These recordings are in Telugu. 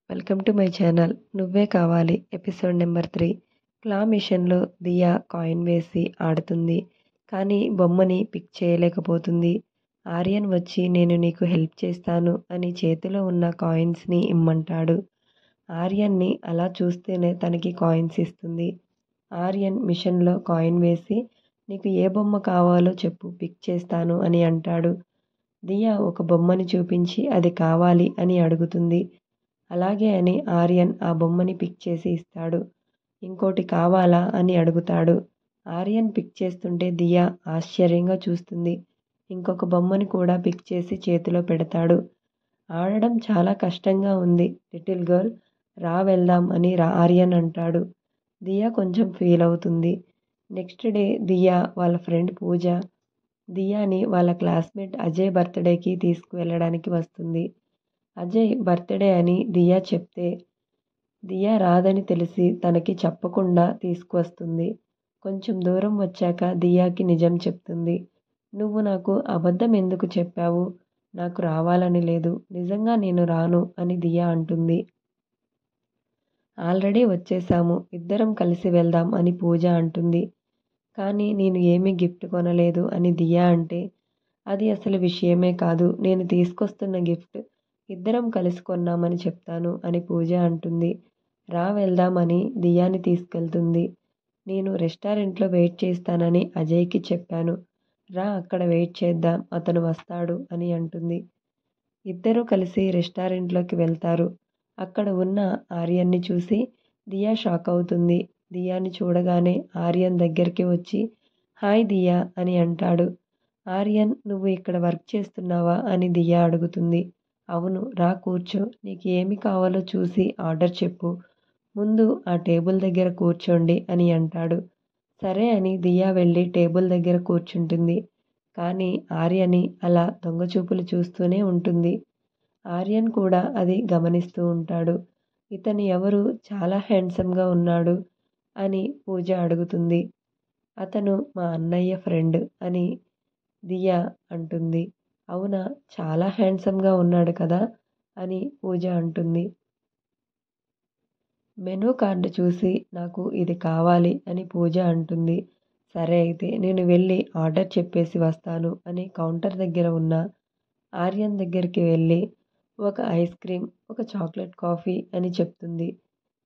Welcome to my channel. నువ్వే కావాలి ఎపిసోడ్ నెంబర్ 3. క్లా మిషన్లో దియా కాయిన్ వేసి ఆడుతుంది. కానీ బొమ్మని పిక్ చేయలేకపోతుంది. ఆర్యన్ వచ్చి నేను నీకు హెల్ప్ చేస్తాను అని చేతిలో ఉన్న కాయిన్స్ని ఇమ్మంటాడు. ఆర్యన్ని అలా చూస్తేనే తనకి కాయిన్స్ ఇస్తుంది. ఆర్యన్ మిషన్లో కాయిన్ వేసి నీకు ఏ బొమ్మ కావాలో చెప్పు, పిక్ చేస్తాను అని అంటాడు. దియా ఒక బొమ్మని చూపించి అది కావాలి అని అడుగుతుంది. అలాగే అని ఆర్యన్ ఆ బొమ్మని పిక్ చేసి ఇస్తాడు. ఇంకోటి కావాలా అని అడుగుతాడు. ఆర్యన్ పిక్ చేస్తుంటే దియా ఆశ్చర్యంగా చూస్తుంది. ఇంకొక బొమ్మని కూడా పిక్ చేసి చేతిలో పెడతాడు. ఆడడం చాలా కష్టంగా ఉంది లిటిల్ గర్ల్, రా వెళ్దాం అని ఆర్యన్ అంటాడు. దియా కొంచెం ఫీల్ అవుతుంది. నెక్స్ట్ డే దియా వాళ్ళ ఫ్రెండ్ పూజ దియాని వాళ్ళ క్లాస్మేట్ అజయ్ బర్త్డేకి తీసుకువెళ్ళడానికి వస్తుంది. అజయ్ బర్త్డే అని దియా చెప్తే దియా రాదని తెలిసి తనకి చెప్పకుండా తీసుకువస్తుంది. కొంచెం దూరం వచ్చాక దియాకి నిజం చెప్తుంది. నువ్వు నాకు అబద్ధం ఎందుకు చెప్పావు? నాకు రావాలని లేదు, నిజంగా నేను రాను అని దియా అంటుంది. ఆల్రెడీ వచ్చేసాము, ఇద్దరం కలిసి వెళ్దాం అని పూజ అంటుంది. కానీ నేను ఏమీ గిఫ్ట్ కొనలేదు అని దియా అంటే, అది అసలు విషయమే కాదు, నేను తీసుకొస్తున్న గిఫ్ట్ ఇద్దరం కలిసి కొన్నామని చెప్తాను అని పూజ అంటుంది. రా వెళ్దామని దియాని తీసుకెళ్తుంది. నేను రెస్టారెంట్లో వెయిట్ చేస్తానని అజయ్కి చెప్పాను, రా అక్కడ వెయిట్ చేద్దాం, అతను వస్తాడు అని అంటుంది. ఇద్దరూ కలిసి రెస్టారెంట్లోకి వెళ్తారు. అక్కడ ఉన్న ఆర్యన్ని చూసి దియా షాక్ అవుతుంది. దియాని చూడగానే ఆర్యన్ దగ్గరికి వచ్చి హాయ్ దియా అని అంటాడు. ఆర్యన్, నువ్వు ఇక్కడ వర్క్ చేస్తున్నావా అని దియా అడుగుతుంది. అవును, రా కూర్చో, నీకు ఏమి కావాలో చూసి ఆర్డర్ చెప్పు, ముందు ఆ టేబుల్ దగ్గర కూర్చోండి అని అంటాడు. సరే అని దియా వెళ్ళి టేబుల్ దగ్గర కూర్చుంటుంది. కానీ ఆర్యని అలా దొంగచూపులు చూస్తూనే ఉంటుంది. ఆర్యన్ కూడా అది గమనిస్తూ ఉంటాడు. ఇతను ఎవరు, చాలా హ్యాండ్సమ్గా ఉన్నాడు అని పూజ అడుగుతుంది. అతను మా అన్నయ్య ఫ్రెండ్ అని దియా అంటుంది. అవునా, చాలా హ్యాండ్సమ్గా ఉన్నాడు కదా అని పూజ అంటుంది. మెనూ కార్డు చూసి నాకు ఇది కావాలి అని పూజ అంటుంది. సరే అయితే నేను వెళ్ళి ఆర్డర్ చెప్పేసి వస్తాను అని కౌంటర్ దగ్గర ఉన్న ఆర్యన్ దగ్గరికి వెళ్ళి ఒక ఐస్ క్రీమ్, ఒక చాక్లెట్ కాఫీ అని చెప్తుంది.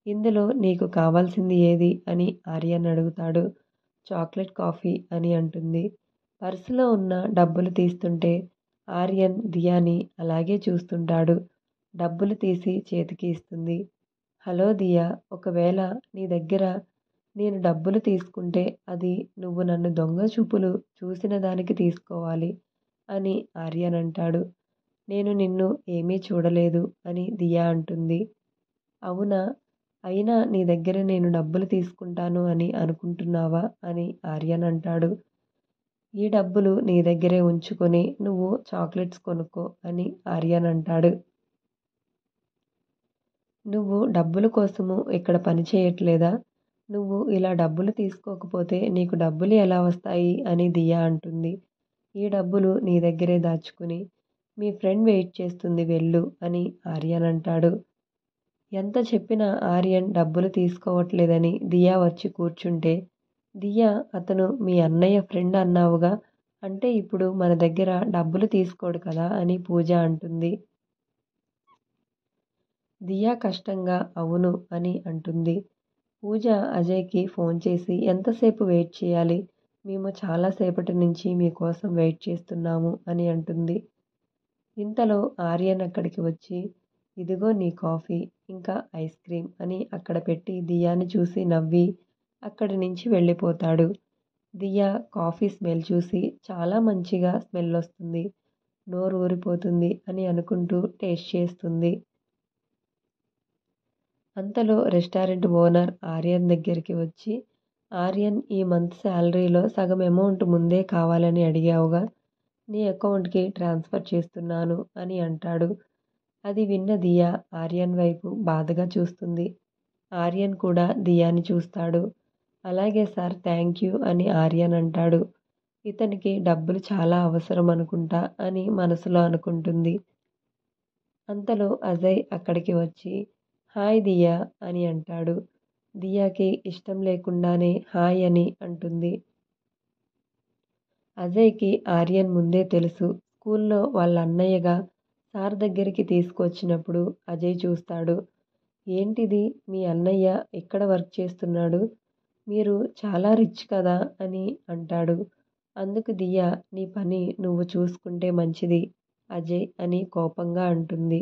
ఇందులో నీకు కావాల్సింది ఏది అని ఆర్యన్ అడుగుతాడు. చాక్లెట్ కాఫీ అని అంటుంది. పర్సులో ఉన్న డబ్బులు తీస్తుంటే ఆర్యన్ దియాని అలాగే చూస్తుంటాడు. డబ్బులు తీసి చేతికి ఇస్తుంది. హలో దియా, ఒకవేళ నీ దగ్గర నేను డబ్బులు తీసుకుంటే అది నువ్వు నన్ను దొంగ చూపులు చూసిన దానికి తీసుకోవాలి అని ఆర్యన్ అంటాడు. నేను నిన్ను ఏమీ చూడలేదు అని దియా అంటుంది. అవునా, అయినా నీ దగ్గర నేను డబ్బులు తీసుకుంటాను అని అనుకుంటున్నావా అని ఆర్యన్ అంటాడు. ఈ డబ్బులు నీ దగ్గరే ఉంచుకొని నువ్వు చాక్లెట్స్ కొనుక్కో అని ఆర్యన్ అంటాడు. నువ్వు డబ్బుల కోసము ఇక్కడ పని చేయట్లేదా? నువ్వు ఇలా డబ్బులు తీసుకోకపోతే నీకు డబ్బులు ఎలా వస్తాయి అని దియా అంటుంది. ఈ డబ్బులు నీ దగ్గరే దాచుకుని మీ ఫ్రెండ్ వెయిట్ చేస్తుంది, వెళ్ళు అని ఆర్యన్ అంటాడు. ఎంత చెప్పినా ఆర్యన్ డబ్బులు తీసుకోవట్లేదని దియా వచ్చి కూర్చుంటే, దియా, అతను మీ అన్నయ్య ఫ్రెండ్ అన్నావుగా, అంటే ఇప్పుడు మన దగ్గర డబ్బులు తీసుకోడు కదా అని పూజ అంటుంది. దియా కష్టంగా అవును అని అంటుంది. పూజ అజయ్కి ఫోన్ చేసి ఎంతసేపు వెయిట్ చేయాలి, మేము చాలాసేపటి నుంచి మీకోసం వెయిట్ చేస్తున్నాము అని అంటుంది. ఇంతలో ఆర్యన్ అక్కడికి వచ్చి ఇదిగో నీ కాఫీ, ఇంకా ఐస్ క్రీమ్ అని అక్కడ పెట్టి దియాని చూసి నవ్వి అక్కడి నుంచి వెళ్ళిపోతాడు. దియా కాఫీ స్మెల్ చూసి చాలా మంచిగా స్మెల్ వస్తుంది, నోరు ఊరిపోతుంది అని అనుకుంటూ టేస్ట్ చేస్తుంది. అంతలో రెస్టారెంట్ ఓనర్ ఆర్యన్ దగ్గరికి వచ్చి, ఆర్యన్, ఈ మంత్ శాలరీలో సగం అమౌంట్ ముందే కావాలని అడిగావుగా, నీ అకౌంట్కి ట్రాన్స్ఫర్ చేస్తున్నాను అని అంటాడు. అది విన్న దియా ఆర్యన్ వైపు బాధగా చూస్తుంది. ఆర్యన్ కూడా దియాని చూస్తాడు. అలాగే సార్, థ్యాంక్ యూ అని ఆర్యన్ అంటాడు. ఇతనికి డబ్బులు చాలా అవసరం అనుకుంటా అని మనసులో అనుకుంటుంది. అంతలో అజయ్ అక్కడికి వచ్చి హాయ్ దియా అని అంటాడు. దియాకి ఇష్టం లేకుండానే హాయ్ అని అంటుంది. అజయ్కి ఆర్యన్ ముందే తెలుసు. స్కూల్లో వాళ్ళ అన్నయ్యగా సార్ దగ్గరికి తీసుకొచ్చినప్పుడు అజయ్ చూస్తాడు. ఏంటిది, మీ అన్నయ్య ఇక్కడ వర్క్ చేస్తున్నాడు, మీరు చాలా రిచ్ కదా అని అంటాడు. అందుకు దియా, నీ పని నువ్వు చూసుకుంటే మంచిది అజయ్ అని కోపంగా అంటుంది.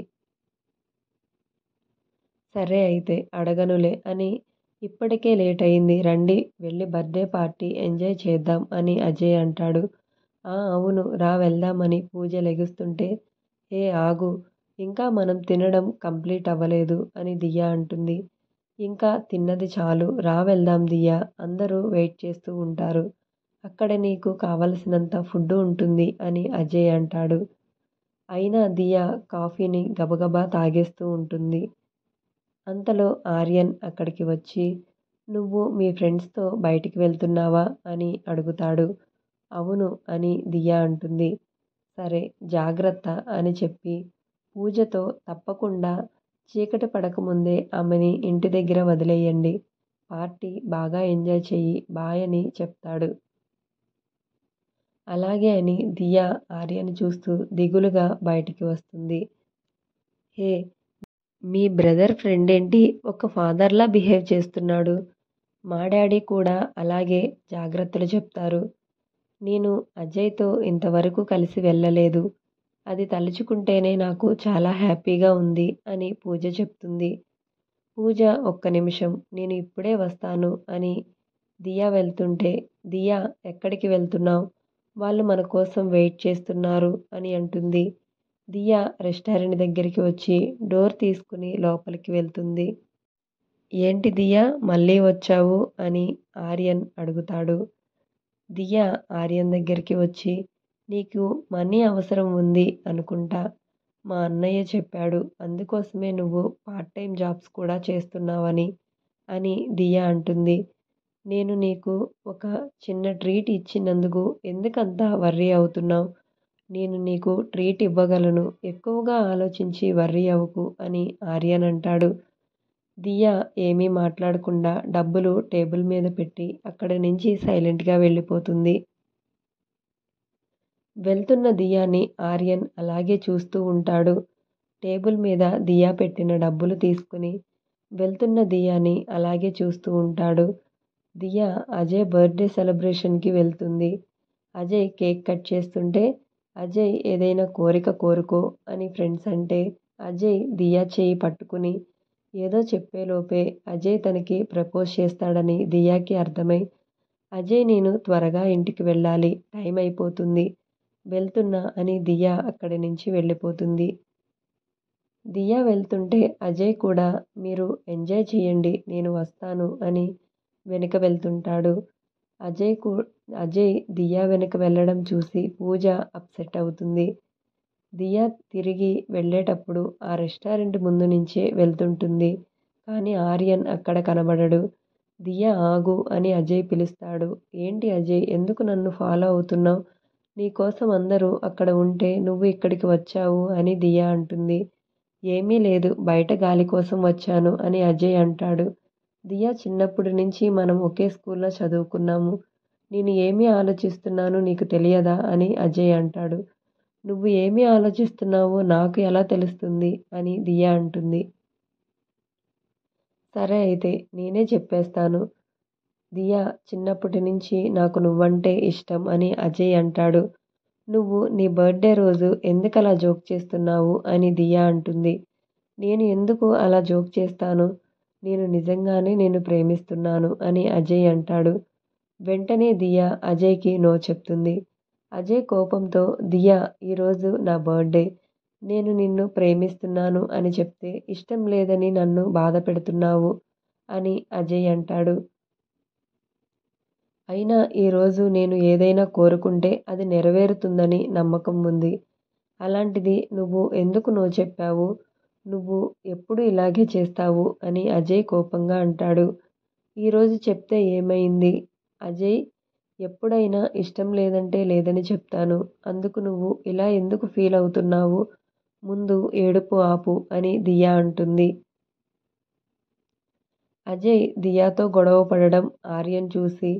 సరే అయితే అడగనులే అని, ఇప్పటికే లేట్ అయింది రండి వెళ్ళి బర్త్డే పార్టీ ఎంజాయ్ చేద్దాం అని అజయ్ అంటాడు. అవును రా వెళ్దామని పూజ లెగుస్తుంటే, ఏ ఆగు, ఇంకా మనం తినడం కంప్లీట్ అవ్వలేదు అని దియా అంటుంది. ఇంకా తిన్నది చాలు, రా వెళ్దాం దియా, అందరూ వెయిట్ చేస్తూ ఉంటారు, అక్కడ నీకు కావలసినంత ఫుడ్ ఉంటుంది అని అజయ్ అంటాడు. అయినా దియా కాఫీని గబగబా తాగేస్తూ ఉంటుంది. అంతలో ఆర్యన్ అక్కడికి వచ్చి, నువ్వు మీ ఫ్రెండ్స్తో బయటికి వెళ్తున్నావా అని అడుగుతాడు. అవును అని దియా అంటుంది. సరే జాగ్రత్త అని చెప్పి పూజతో తప్పకుండా చీకటి పడకముందే ఆమెని ఇంటి దగ్గర వదిలేయండి, పార్టీ బాగా ఎంజాయ్ చెయ్యి బాయ్ అని చెప్తాడు. అలాగే అని దియా ఆర్యని చూస్తూ దిగులుగా బయటికి వస్తుంది. హే, మీ బ్రదర్ ఫ్రెండ్ ఏంటి ఒక ఫాదర్లా బిహేవ్ చేస్తున్నాడు, మా డాడీ కూడా అలాగే జాగ్రత్తలు చెప్తారు. నేను అజయ్తో ఇంతవరకు కలిసి వెళ్ళలేదు, అది తలుచుకుంటేనే నాకు చాలా హ్యాపీగా ఉంది అని పూజ చెప్తుంది. పూజ ఒక్క నిమిషం నేను ఇప్పుడే వస్తాను అని దియా వెళ్తుంటే, దియా ఎక్కడికి వెళ్తున్నావు, వాళ్ళు మన కోసం వెయిట్ చేస్తున్నారు అని అంటుంది. దియా రెస్టారెంట్ దగ్గరికి వచ్చి డోర్ తీసుకుని లోపలికి వెళ్తుంది. ఏంటి దియా మళ్ళీ వచ్చావు అని ఆర్యన్ అడుగుతాడు. దియా ఆర్యన్ దగ్గరికి వచ్చి, నీకు మనీ అవసరం ఉంది అనుకుంటా, మా అన్నయ్య చెప్పాడు అందుకోసమే నువ్వు పార్ట్ టైం జాబ్స్ కూడా చేస్తున్నావని అని దియా అంటుంది. నేను నీకు ఒక చిన్న ట్రీట్ ఇచ్చినందుకు ఎందుకంత వర్రీ అవుతున్నావు, నేను నీకు ట్రీట్ ఇవ్వగలను, ఎక్కువగా ఆలోచించి వర్రీ అవ్వకు అని ఆర్యన్ అంటాడు. దియా ఏమీ మాట్లాడకుండా డబ్బులు టేబుల్ మీద పెట్టి అక్కడి నుంచి సైలెంట్గా వెళ్ళిపోతుంది. వెళ్తున్న దియాని ఆర్యన్ అలాగే చూస్తూ ఉంటాడు. టేబుల్ మీద దియా పెట్టిన డబ్బులు తీసుకుని వెళ్తున్న దియాని అలాగే చూస్తూ ఉంటాడు. దియా అజయ్ బర్త్డే సెలబ్రేషన్కి వెళ్తుంది. అజయ్ కేక్ కట్ చేస్తుంటే, అజయ్ ఏదైనా కోరిక కోరుకో అని ఫ్రెండ్స్ అంటే, అజయ్ దియా చేయి పట్టుకుని ఏదో చెప్పేలోపే అజయ్ తనకి ప్రపోజ్ చేస్తాడని దియాకి అర్థమై, అజయ్ నేను త్వరగా ఇంటికి వెళ్ళాలి, టైం అయిపోతుంది, వెళ్తున్నా అని దియా అక్కడి నుంచి వెళ్ళిపోతుంది. దియా వెళ్తుంటే అజయ్ కూడా మీరు ఎంజాయ్ చేయండి నేను వస్తాను అని వెనుక వెళ్తుంటాడు. అజయ్ దియా వెనుక వెళ్ళడం చూసి పూజ అప్సెట్ అవుతుంది. దియా తిరిగి వెళ్ళేటప్పుడు ఆ రెస్టారెంట్ ముందు నుంచే వెళ్తుంటుంది. కానీ ఆర్యన్ అక్కడ కనబడడు. దియా ఆగు అని అజయ్ పిలుస్తాడు. ఏంటి అజయ్, ఎందుకు నన్ను ఫాలో అవుతున్నావు, నీకోసం అందరూ అక్కడ ఉంటే నువ్వు ఇక్కడికి వచ్చావు అని దియా అంటుంది. ఏమీ లేదు, బయట గాలి కోసం వచ్చాను అని అజయ్ అంటాడు. దియా చిన్నప్పటి నుంచి మనం ఒకే స్కూల్లో చదువుకున్నాము, నేను ఏమి ఆలోచిస్తున్నాను నీకు తెలియదా అని అజయ్ అంటాడు. నువ్వు ఏమి ఆలోచిస్తున్నావో నాకు ఎలా తెలుస్తుంది అని దియా అంటుంది. సరే అయితే నేనే చెప్పేస్తాను, దియా చిన్నప్పటి నుంచి నాకు నువ్వంటే ఇష్టం అని అజయ్ అంటాడు. నువ్వు నీ బర్త్డే రోజు ఎందుకలా జోక్ చేస్తున్నావు అని దియా అంటుంది. నేను ఎందుకు అలా జోక్ చేస్తాను, నేను నిజంగానే నిన్ను ప్రేమిస్తున్నాను అని అజయ్ అంటాడు. వెంటనే దియా అజయ్కి నో చెప్తుంది. అజయ్ కోపంతో, దియా ఈరోజు నా బర్త్డే, నేను నిన్ను ప్రేమిస్తున్నాను అని చెప్తే ఇష్టం లేదని నన్ను బాధ పెడుతున్నావు అని అజయ్ అంటాడు. అయినా ఈరోజు నేను ఏదైనా కోరుకుంటే అది నెరవేరుతుందని నమ్మకం ఉంది, అలాంటిది నువ్వు ఎందుకు నో చెప్పావు, నువ్వు ఎప్పుడు ఇలాగే చేస్తావు అని అజయ్ కోపంగా అంటాడు. ఈరోజు చెప్తే ఏమైంది అజయ్, ఎప్పుడైనా ఇష్టం లేదంటే లేదని చెప్తాను, అందుకు నువ్వు ఇలా ఎందుకు ఫీల్ అవుతున్నావు, ముందు ఏడుపు ఆపు అని దియా అంటుంది. అజయ్ దియాతో గొడవ పడడం ఆర్యన్ చూసి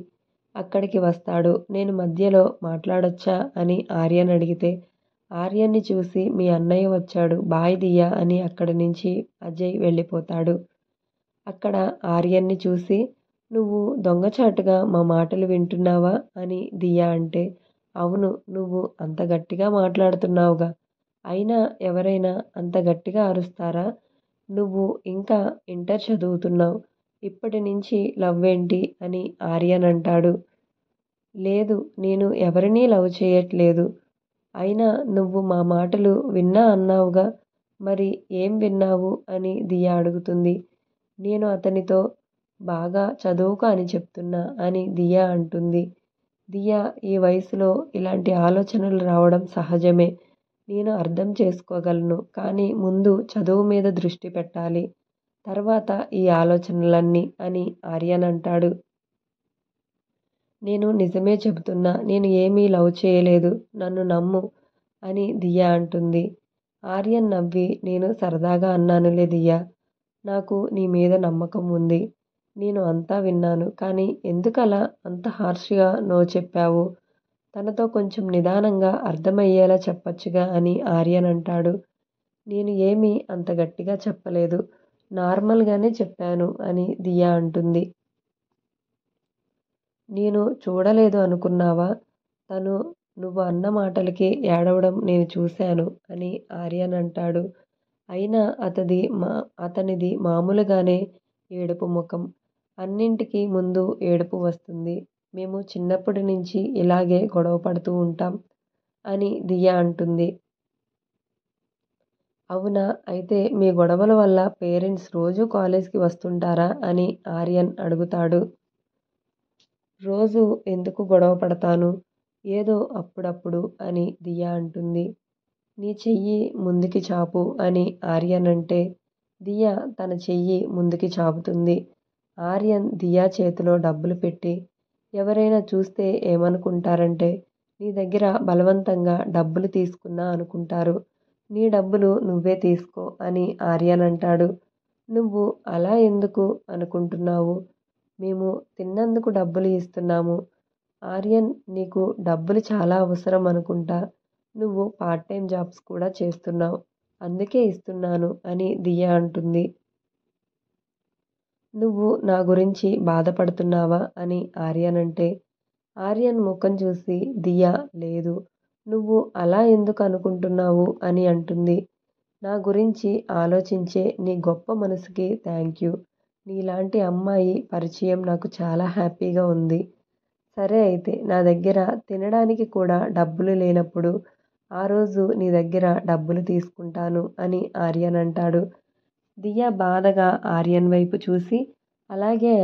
అక్కడికి వస్తాడు. నేను మధ్యలో మాట్లాడొచ్చా అని ఆర్యన్ అడిగితే, ఆర్యన్ని చూసి మీ అన్నయ్య వచ్చాడు బాయ్ దియా అని అక్కడి నుంచి అజయ్ వెళ్ళిపోతాడు. అక్కడ ఆర్యన్ని చూసి, నువ్వు దొంగచాటుగా మా మాటలు వింటున్నావా అని దియా అంటే, అవును, నువ్వు అంత గట్టిగా మాట్లాడుతున్నావుగా, అయినా ఎవరైనా అంత గట్టిగా అరుస్తారా? నువ్వు ఇంకా ఇంటర్ చదువుతున్నావు, ఇప్పటి నుంచి లవ్ ఏంటి అని ఆర్యన్ అంటాడు. లేదు, నేను ఎవరినీ లవ్ చేయట్లేదు. అయినా నువ్వు మా మాటలు విన్నా అన్నావుగా, మరి ఏం విన్నావు అని దియా అడుగుతుంది. నేను అతనితో బాగా చదువుకో అని చెప్తున్నా అని దియా అంటుంది. దియా, ఈ వయసులో ఇలాంటి ఆలోచనలు రావడం సహజమే. నేను అర్థం చేసుకోగలను. కానీ ముందు చదువు మీద దృష్టి పెట్టాలి. తర్వాత ఈ ఆలోచనలన్నీ అని ఆర్యన్ అంటాడు. నేను నిజమే చెబుతున్నా. నేను ఏమీ లవ్ చేయలేదు. నన్ను నమ్ము అని దియా అంటుంది. ఆర్యన్ నవ్వి, నేను సరదాగా అన్నానులే దియా. నాకు నీ మీద నమ్మకం ఉంది. నేను అంతా విన్నాను. కానీ ఎందుకలా అంత హార్ష్గా నో చెప్పావు? తనతో కొంచెం నిదానంగా అర్థమయ్యేలా చెప్పొచ్చుగా అని ఆర్యన్ అంటాడు. నేను ఏమీ అంత గట్టిగా చెప్పలేదు. నార్మల్గానే చెప్పాను అని దియా అంటుంది. నేను చూడలేదు అనుకున్నావా? తను నువ్వు అన్న మాటలకి ఏడవడం నేను చూశాను అని ఆర్యన్ అంటాడు. అయినా అతనిది మామూలుగానే ఏడుపు ముఖం. అన్నింటికీ ముందు ఏడుపు వస్తుంది. మేము చిన్నప్పటి నుంచి ఇలాగే గొడవ పడుతూ ఉంటాం అని దియా అంటుంది. అవునా? అయితే మీ గొడవల వల్ల పేరెంట్స్ రోజూ కాలేజ్కి వస్తుంటారా అని ఆర్యన్ అడుగుతాడు. రోజు ఎందుకు గొడవ పడతాను? ఏదో అప్పుడప్పుడు అని దియా అంటుంది. నీ చెయ్యి ముందుకి చాపు అని ఆర్యన్ అంటే, దియా తన చెయ్యి ముందుకి చాపుతుంది. ఆర్యన్ దియా చేతిలో డబ్బులు పెట్టి, ఎవరైనా చూస్తే ఏమనుకుంటారంటే, నీ దగ్గర బలవంతంగా డబ్బులు తీసుకున్నా అనుకుంటారు. నీ డబ్బులు నువ్వే తీసుకో అని ఆర్యన్ అంటాడు. నువ్వు అలా ఎందుకు అనుకుంటున్నావు? మేము తిన్నందుకు డబ్బులు ఇస్తున్నాము. ఆర్యన్, నీకు డబ్బులు చాలా అవసరం అనుకుంటా. నువ్వు పార్ట్ టైం జాబ్స్ కూడా చేస్తున్నావు. అందుకే ఇస్తున్నాను అని దియా అంటుంది. నువ్వు నా గురించి బాధపడుతున్నావా అని ఆర్యన్ అంటే, ఆర్యన్ ముఖం చూసి దియా, లేదు, నువ్వు అలా ఎందుకు అనుకుంటున్నావు అని అంటుంది. నా గురించి ఆలోచించే నీ గొప్ప మనసుకి థ్యాంక్ యూ. నీలాంటి అమ్మాయి పరిచయం నాకు చాలా హ్యాపీగా ఉంది. సరే అయితే నా దగ్గర తినడానికి కూడా డబ్బులు లేనప్పుడు ఆ రోజు నీ దగ్గర డబ్బులు తీసుకుంటాను అని ఆర్యన్ అంటాడు. దియా బాధగా ఆర్యన్ వైపు చూసి అలాగే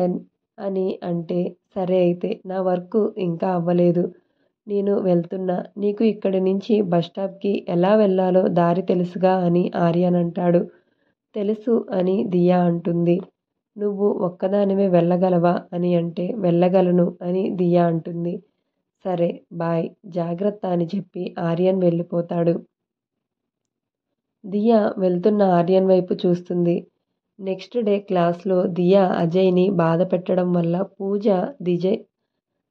అని అంటే, సరే అయితే నా వర్క్ ఇంకా అవ్వలేదు. నేను వెళ్తున్నా. నీకు ఇక్కడి నుంచి బస్టాప్కి ఎలా వెళ్ళాలో దారి తెలుసుగా అని ఆర్యన్ అంటాడు. తెలుసు అని దియా అంటుంది. నువ్వు ఒక్కదానివే వెళ్ళగలవా అని అంటే, వెళ్ళగలను అని దియా అంటుంది. సరే బాయ్, జాగ్రత్త అని చెప్పి ఆర్యన్ వెళ్ళిపోతాడు. దియా వెళ్తున్న ఆర్యన్ వైపు చూస్తుంది. నెక్స్ట్ డే క్లాస్లో దియా అజయ్ని బాధ పెట్టడం వల్ల పూజ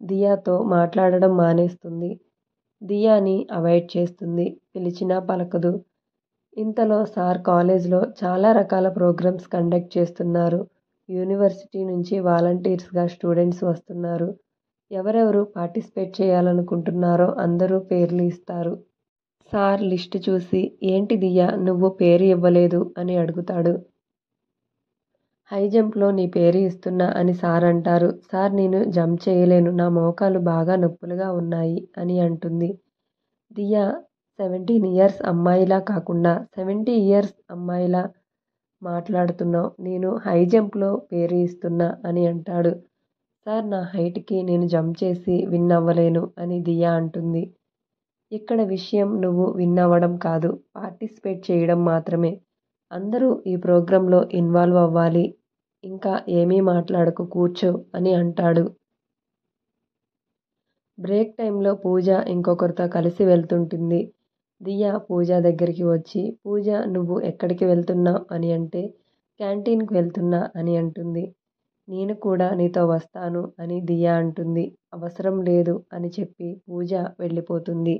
దియాతో మాట్లాడడం మానేస్తుంది. దియాని అవాయిడ్ చేస్తుంది. పిలిచినా పలకదు. ఇంతలో సార్ కాలేజ్లో చాలా రకాల ప్రోగ్రామ్స్ కండక్ట్ చేస్తున్నారు. యూనివర్సిటీ నుంచి వాలంటీర్స్గా స్టూడెంట్స్ వస్తున్నారు. ఎవరెవరు పార్టిసిపేట్ చేయాలనుకుంటున్నారో అందరూ పేర్లు ఇస్తారు. సార్ లిస్టు చూసి, ఏంటి దియా నువ్వు పేరు ఇవ్వలేదు అని అడుగుతాడు. హై జంప్లో నీ పేరు ఇస్తున్నా అని సార్ అంటారు. సార్, నేను జంప్ చేయలేను, నా మోకాలు బాగా నొప్పులుగా ఉన్నాయి అని అంటుంది. దియా 17 ఇయర్స్ అమ్మాయిలా కాకుండా 70 ఇయర్స్ అమ్మాయిలా మాట్లాడుతున్నావు. నేను హై జంప్లో పేరు ఇస్తున్నా అని అంటాడు. సార్, నా హైట్కి నేను జంప్ చేసి విన్ అవ్వలేను అని దియా అంటుంది. ఇక్కడ విషయం నువ్వు విన్ అవ్వడం కాదు, పార్టిసిపేట్ చేయడం మాత్రమే. అందరూ ఈ ప్రోగ్రాంలో ఇన్వాల్వ్ అవ్వాలి. ఇంకా ఏమీ మాట్లాడకు, కూర్చో అని అంటాడు. బ్రేక్ టైంలో పూజ ఇంకొకరితో కలిసి వెళ్తుంటుంది. దియా పూజ దగ్గరికి వచ్చి, పూజ నువ్వు ఎక్కడికి వెళ్తున్నావు అని అంటే, క్యాంటీన్కి వెళ్తున్నా అని అంటుంది. నేను కూడా నీతో వస్తాను అని దియా అంటుంది. అవసరం లేదు అని చెప్పి పూజ వెళ్ళిపోతుంది.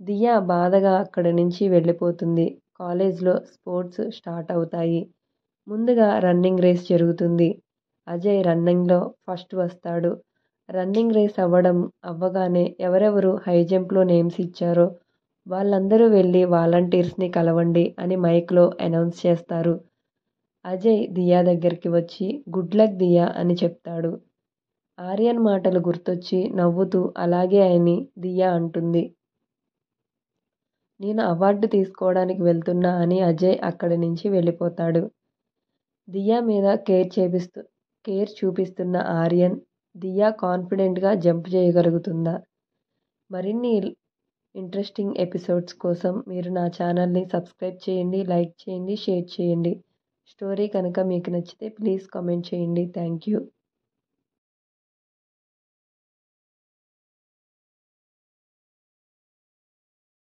దియా బాధగా అక్కడి నుంచి వెళ్ళిపోతుంది. కాలేజ్లో స్పోర్ట్స్ స్టార్ట్ అవుతాయి. ముందుగా రన్నింగ్ రేస్ జరుగుతుంది. అజయ్ రన్నింగ్లో ఫస్ట్ వస్తాడు. రన్నింగ్ రేస్ అవ్వగానే ఎవరెవరు హై జంప్లో నేమ్స్ ఇచ్చారో వాళ్ళందరూ వెళ్ళి వాలంటీర్స్ని కలవండి అని మైక్లో అనౌన్స్ చేస్తారు. అజయ్ దియా దగ్గరికి వచ్చి గుడ్ లక్ దియా అని చెప్తాడు. ఆర్యన్ మాటలు గుర్తొచ్చి నవ్వుతూ అలాగే అని దియా అంటుంది. నేను అవార్డు తీసుకోవడానికి వెళ్తున్నా అని అజయ్ అక్కడి నుంచి వెళ్ళిపోతాడు. దియా మీద కేర్ చూపిస్తున్న ఆర్యన్ దియా కాన్ఫిడెంట్గా జంప్ చేయగలుగుతుందా? మరిన్ని ఇంట్రెస్టింగ్ ఎపిసోడ్స్ కోసం మీరు నా ఛానల్ని సబ్స్క్రైబ్ చేయండి, లైక్ చేయండి, షేర్ చేయండి. స్టోరీ కనుక మీకు నచ్చితే ప్లీజ్ కామెంట్ చేయండి. Thank you.